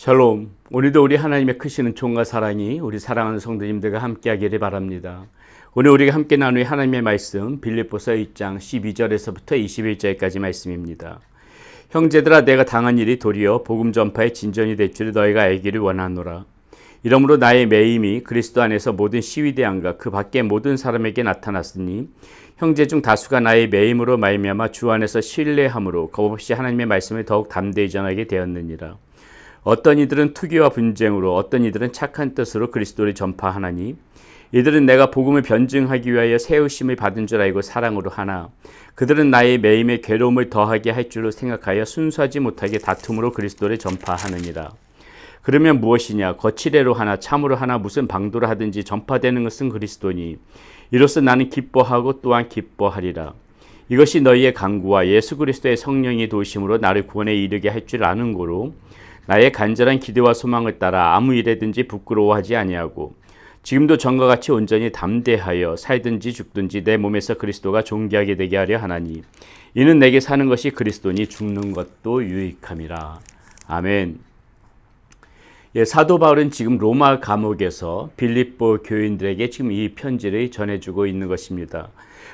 샬롬. 오늘도 우리 하나님의 크시는 총과 사랑이 우리 사랑하는 성도님들과 함께하기를 바랍니다. 오늘 우리가 함께 나눌 하나님의 말씀 빌립보서 1장 12절에서부터 21절까지 말씀입니다. 형제들아, 내가 당한 일이 도리어 복음 전파의 진전이 될 줄을 너희가 알기를 원하노라. 이러므로 나의 매임이 그리스도 안에서 모든 시위대안과 그 밖의 모든 사람에게 나타났으니 형제 중 다수가 나의 매임으로 말미암아 주 안에서 신뢰함으로 겁없이 하나님의 말씀을 더욱 담대히 전하게 되었느니라. 어떤 이들은 투기와 분쟁으로, 어떤 이들은 착한 뜻으로 그리스도를 전파하나니 이들은 내가 복음을 변증하기 위하여 세우심을 받은 줄 알고 사랑으로 하나 그들은 나의 매임에 괴로움을 더하게 할 줄로 생각하여 순수하지 못하게 다툼으로 그리스도를 전파하느니라. 그러면 무엇이냐? 거칠애로 하나 참으로 하나 무슨 방도로 하든지 전파되는 것은 그리스도니 이로써 나는 기뻐하고 또한 기뻐하리라. 이것이 너희의 간구와 예수 그리스도의 성령의 도우심으로 나를 구원에 이르게 할 줄 아는 고로 나의 간절한 기대와 소망을 따라 아무 일에든지 부끄러워하지 아니하고 지금도 전과 같이 온전히 담대하여 살든지 죽든지 내 몸에서 그리스도가 존귀하게 되게 하려 하나니 이는 내게 사는 것이 그리스도니 죽는 것도 유익함이라. 아멘. 사도 바울은 지금 로마 감옥에서 빌립보 교인들에게 지금 이 편지를 전해주고 있는 것입니다.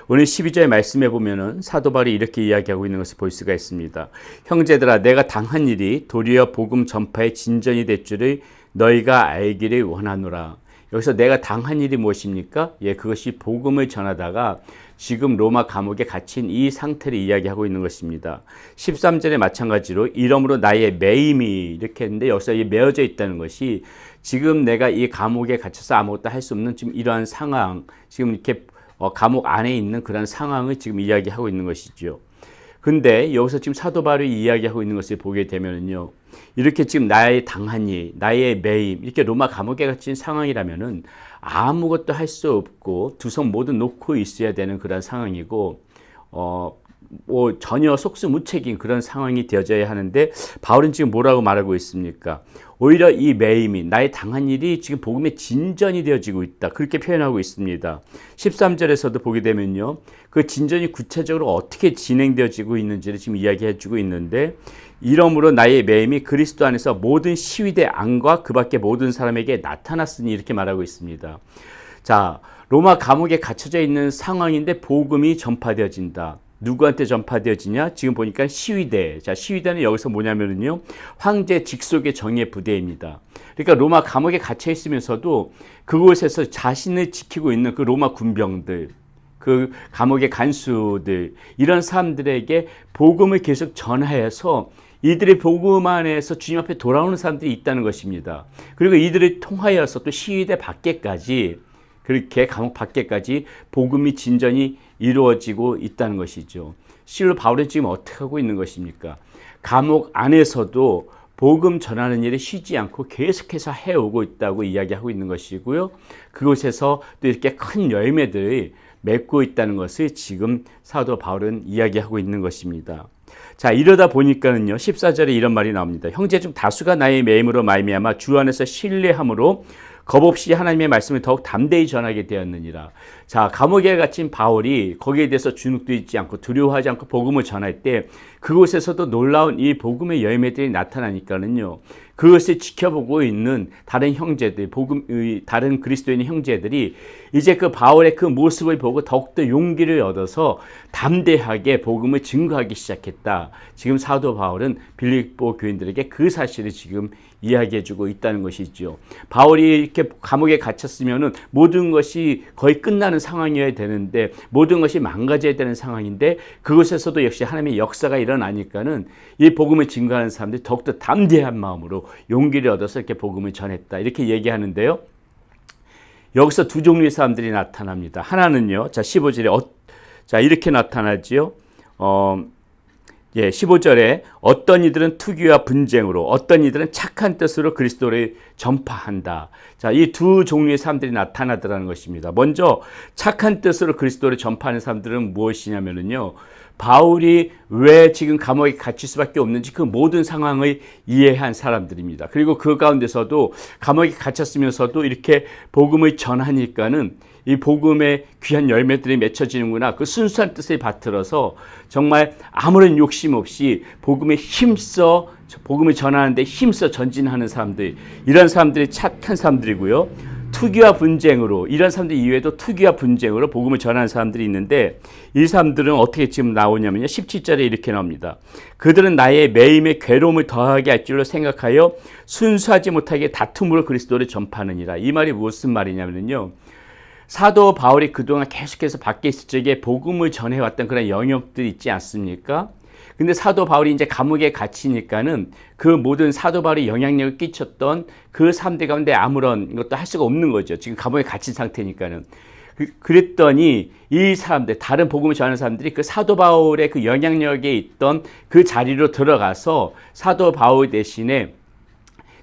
오늘 12절 말씀에 보면은 사도 바울이 이렇게 이야기하고 있는 것을 볼 수가 있습니다. 형제들아, 내가 당한 일이 도리어 복음 전파의 진전이 될 줄을 너희가 알기를 원하노라. 여기서 내가 당한 일이 무엇입니까? 그것이 복음을 전하다가 지금 로마 감옥에 갇힌 이 상태를 이야기하고 있는 것입니다. 13절에 마찬가지로 이러므로 나의 매임이 이렇게 했는데 여기서 이 매어져 있다는 것이 지금 내가 이 감옥에 갇혀서 아무것도 할 수 없는 지금 이러한 상황, 지금 이렇게 감옥 안에 있는 그런 상황을 지금 이야기하고 있는 것이죠. 근데 여기서 지금 사도 바울이 이야기하고 있는 것을 보게 되면은요, 이렇게 지금 나의 당한 일, 나의 매임, 이렇게 로마 감옥에 갇힌 상황이라면은 아무것도 할 수 없고 두 손 모두 놓고 있어야 되는 그런 상황이고, 전혀 속수무책인 그런 상황이 되어져야 하는데 바울은 지금 뭐라고 말하고 있습니까? 오히려 이 매임이 나의 당한 일이 지금 복음의 진전이 되어지고 있다. 그렇게 표현하고 있습니다. 13절에서도 보게 되면요. 그 진전이 구체적으로 어떻게 진행되어지고 있는지를 지금 이야기해 주고 있는데 이러므로 나의 매임이 그리스도 안에서 모든 시위대 안과 그 밖의 모든 사람에게 나타났으니 이렇게 말하고 있습니다. 자, 로마 감옥에 갇혀져 있는 상황인데 복음이 전파되어진다. 누구한테 전파되어지냐? 지금 보니까 시위대. 자, 시위대는 여기서 뭐냐면요, 황제 직속의 정예 부대입니다. 그러니까 로마 감옥에 갇혀 있으면서도 그곳에서 자신을 지키고 있는 그 로마 군병들, 그 감옥의 간수들, 이런 사람들에게 복음을 계속 전하여서 이들의 복음 안에서 주님 앞에 돌아오는 사람들이 있다는 것입니다. 그리고 이들을 통하여서 또 시위대 밖에까지, 그렇게 감옥 밖에까지 복음이 진전이 이루어지고 있다는 것이죠. 실로 바울은 지금 어떻게 하고 있는 것입니까? 감옥 안에서도 복음 전하는 일을 쉬지 않고 계속해서 해오고 있다고 이야기하고 있는 것이고요. 그곳에서 또 이렇게 큰 열매들을 맺고 있다는 것을 지금 사도 바울은 이야기하고 있는 것입니다. 자, 이러다 보니까는요, 14절에 이런 말이 나옵니다. 형제 중 다수가 나의 매임으로 말미암아 주 안에서 신뢰함으로 겁없이 하나님의 말씀을 더욱 담대히 전하게 되었느니라. 자, 감옥에 갇힌 바울이 거기에 대해서 주눅도 있지 않고 두려워하지 않고 복음을 전할 때 그곳에서도 놀라운 이 복음의 열매들이 나타나니까는요, 그것을 지켜보고 있는 다른 형제들, 다른 그리스도인 형제들이 이제 그 바울의 그 모습을 보고 더욱더 용기를 얻어서 담대하게 복음을 증거하기 시작했다. 지금 사도 바울은 빌립보 교인들에게 그 사실을 지금 이야기해주고 있다는 것이죠. 바울이 이렇게 감옥에 갇혔으면은 모든 것이 거의 끝나는 상황이어야 되는데 모든 것이 망가져야 되는 상황인데 그곳에서도 역시 하나님의 역사가 일어나니까는 이 복음을 증거하는 사람들이 더욱더 담대한 마음으로 용기를 얻어서 이렇게 복음을 전했다. 이렇게 얘기하는데요. 여기서 두 종류의 사람들이 나타납니다. 하나는요, 자, 15절에, 자, 이렇게 나타나지요. 15절에 어떤 이들은 투기와 분쟁으로, 어떤 이들은 착한 뜻으로 그리스도를 전파한다. 자, 이 두 종류의 사람들이 나타나더라는 것입니다. 먼저 착한 뜻으로 그리스도를 전파하는 사람들은 무엇이냐면요, 바울이 왜 지금 감옥에 갇힐 수밖에 없는지 그 모든 상황을 이해한 사람들입니다. 그리고 그 가운데서도 감옥에 갇혔으면서도 이렇게 복음을 전하니까는 이 복음의 귀한 열매들이 맺혀지는구나. 그 순수한 뜻을 받들어서 정말 아무런 욕심 없이 복음에 힘써 복음을 전하는데 힘써 전진하는 사람들, 이런 사람들이 착한 사람들이고요. 투기와 분쟁으로, 이런 사람들 이외에도 투기와 분쟁으로 복음을 전하는 사람들이 있는데, 이 사람들은 어떻게 지금 나오냐면요, 17절에 이렇게 나옵니다. 그들은 나의 매임에 괴로움을 더하게 할 줄로 생각하여 순수하지 못하게 다툼으로 그리스도를 전파하느니라. 이 말이 무슨 말이냐면요, 사도 바울이 그동안 계속해서 밖에 있을 적에 복음을 전해왔던 그런 영역들이 있지 않습니까? 근데 사도 바울이 이제 감옥에 갇히니까는 그 모든 사도 바울이 영향력을 끼쳤던 그 사람들 가운데 아무런 것도 할 수가 없는 거죠. 지금 감옥에 갇힌 상태니까는. 그랬더니 이 사람들, 다른 복음을 전하는 사람들이 그 사도 바울의 그 영향력에 있던 그 자리로 들어가서 사도 바울 대신에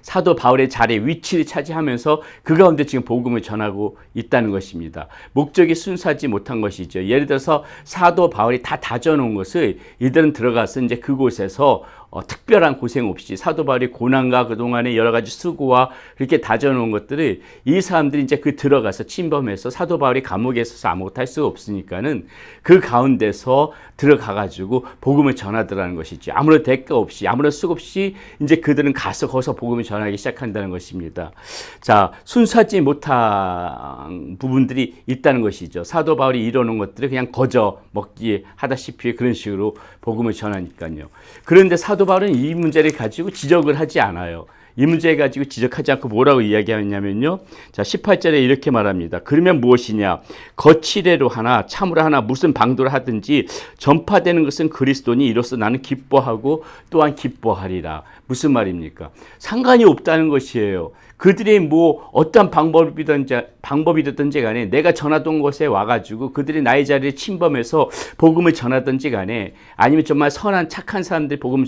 사도 바울의 자리에 위치를 차지하면서 그 가운데 지금 복음을 전하고 있다는 것입니다. 목적이 순수하지 못한 것이죠. 예를 들어서 사도 바울이 다 다져놓은 것을 이들은 들어가서 이제 그곳에서 특별한 고생 없이 사도 바울이 고난과 그동안의 여러 가지 수고와 그렇게 다져놓은 것들을 이 사람들이 이제 그 들어가서 침범해서 사도 바울이 감옥에 있어서 아무것도 할 수가 없으니까는 그 가운데서 들어가가지고 복음을 전하더라는 것이죠. 아무런 대가 없이, 아무런 수고 없이 이제 그들은 가서 거기서 복음을 전하기 시작한다는 것입니다. 자, 순수하지 못한 부분들이 있다는 것이죠. 사도 바울이 이뤄놓은 것들을 그냥 거저 먹기 하다시피 그런 식으로 복음을 전하니까요. 그런데 사도 바울은 이 문제를 가지고 지적을 하지 않아요. 이 문제 가지고 지적하지 않고 뭐라고 이야기하냐면요. 자, 18절에 이렇게 말합니다. 그러면 무엇이냐? 거칠애로 하나 참으로 하나 무슨 방도를 하든지 전파되는 것은 그리스도니 이로써 나는 기뻐하고 또한 기뻐하리라. 무슨 말입니까? 상관이 없다는 것이에요. 그들이 뭐 어떠한 방법이든지 간에 내가 전하던 곳에 와가지고 그들이 나의 자리를 침범해서 복음을 전하든지 간에 아니면 정말 선한 착한 사람들이 복음을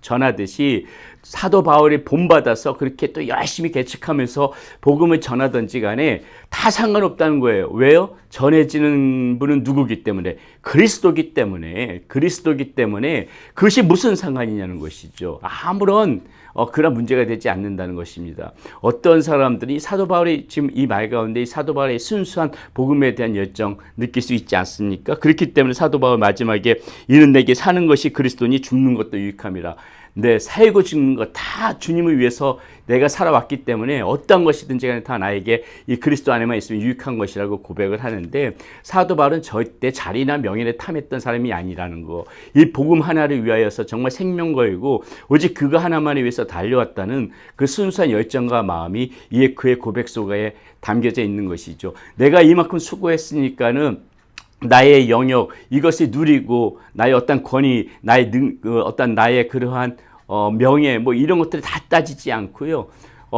전하듯이 사도 바울이 본받아서 그렇게 또 열심히 개척하면서 복음을 전하든지 간에 다 상관없다는 거예요. 왜요? 전해지는 분은 누구기 때문에? 그리스도기 때문에 그것이 무슨 상관이냐는 것이죠. 아무런 그런 문제가 되지 않는다는 것입니다. 어떤 사람들이 사도 바울이 지금 이 말 가운데 이 사도 바울의 순수한 복음에 대한 열정 느낄 수 있지 않습니까? 그렇기 때문에 사도 바울 마지막에 이는 내게 사는 것이 그리스도니 죽는 것도 유익함이라. 네, 살고 죽는 것 다 주님을 위해서 내가 살아왔기 때문에 어떤 것이든지 간에 다 나에게 이 그리스도 안에만 있으면 유익한 것이라고 고백을 하는데, 사도 바울은 절대 자리나 명예를 탐했던 사람이 아니라는 거. 이 복음 하나를 위하여서 정말 생명 걸고 오직 그거 하나만을 위해서 달려왔다는 그 순수한 열정과 마음이 이에 그의 고백 속에 담겨져 있는 것이죠. 내가 이만큼 수고했으니까는 나의 영역 이것을 누리고 나의 어떤 권위, 나의 나의 그러한 명예 뭐 이런 것들을 다 따지지 않고요.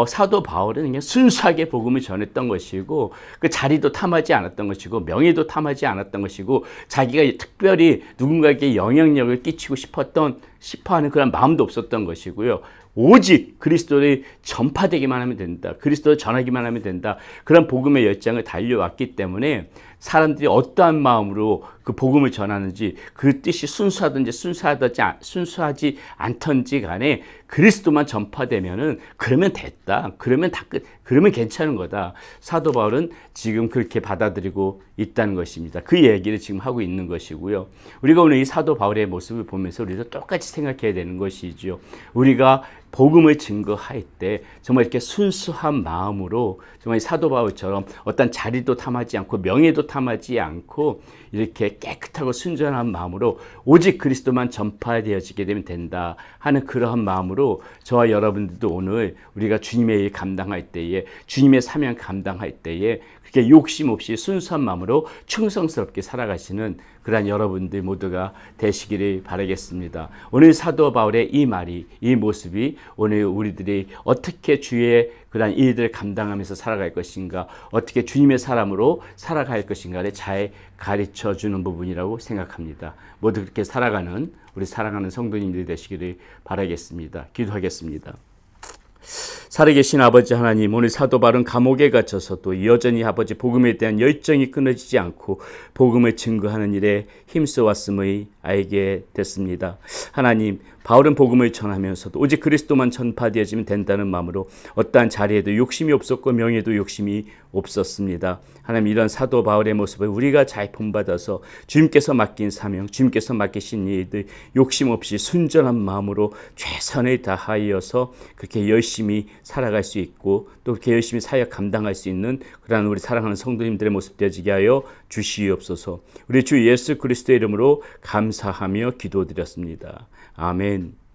사도 바울은 그냥 순수하게 복음을 전했던 것이고 그 자리도 탐하지 않았던 것이고 명예도 탐하지 않았던 것이고 자기가 특별히 누군가에게 영향력을 끼치고 싶어하는 그런 마음도 없었던 것이고요. 오직 그리스도를 전파되기만 하면 된다. 그리스도를 전하기만 하면 된다. 그런 복음의 열정을 달려왔기 때문에 사람들이 어떠한 마음으로 그 복음을 전하는지 그 뜻이 순수하지 않던지 간에 그리스도만 전파되면은 그러면 됐다. 그러면 다 끝. 그러면 괜찮은 거다. 사도 바울은 지금 그렇게 받아들이고 있다는 것입니다. 그 얘기를 지금 하고 있는 것이고요. 우리가 오늘 이 사도 바울의 모습을 보면서 우리도 똑같이 생각해야 되는 것이죠. 우리가 복음을 증거할 때 정말 이렇게 순수한 마음으로 정말 사도 바울처럼 어떤 자리도 탐하지 않고 명예도 탐하지 않고 이렇게 깨끗하고 순전한 마음으로 오직 그리스도만 전파되어지게 되면 된다 하는 그러한 마음으로 저와 여러분들도 오늘 우리가 주님의 일 감당할 때에 주님의 사명 감당할 때에 그렇게 욕심 없이 순수한 마음으로 충성스럽게 살아가시는 그러한 여러분들 모두가 되시기를 바라겠습니다. 오늘 사도 바울의 이 말이, 이 모습이 오늘 우리들이 어떻게 주의 그러한 일들을 감당하면서 살아갈 것인가, 어떻게 주님의 사람으로 살아갈 것인가를 잘 가르쳐 주는 부분이라고 생각합니다. 모두 그렇게 살아가는 우리 사랑하는 성도님들이 되시기를 바라겠습니다. 기도하겠습니다. 살아계신 아버지 하나님, 오늘 사도 바울은 감옥에 갇혀서도 여전히 아버지 복음에 대한 열정이 끊어지지 않고 복음을 증거하는 일에 힘써왔음을 알게 됐습니다. 하나님, 바울은 복음을 전하면서도 오직 그리스도만 전파되어지면 된다는 마음으로 어떠한 자리에도 욕심이 없었고 명예도 욕심이 없었습니다. 하나님, 이런 사도 바울의 모습을 우리가 잘 본받아서 주님께서 맡긴 사명, 주님께서 맡기신 일들 욕심 없이 순전한 마음으로 최선을 다하여서 그렇게 열심히 살아갈 수 있고 또 그렇게 열심히 사역 감당할 수 있는 그러한 우리 사랑하는 성도님들의 모습 되어지게 하여 주시옵소서. 우리 주 예수 그리스도의 이름으로 감사하며 기도드렸습니다. 아멘.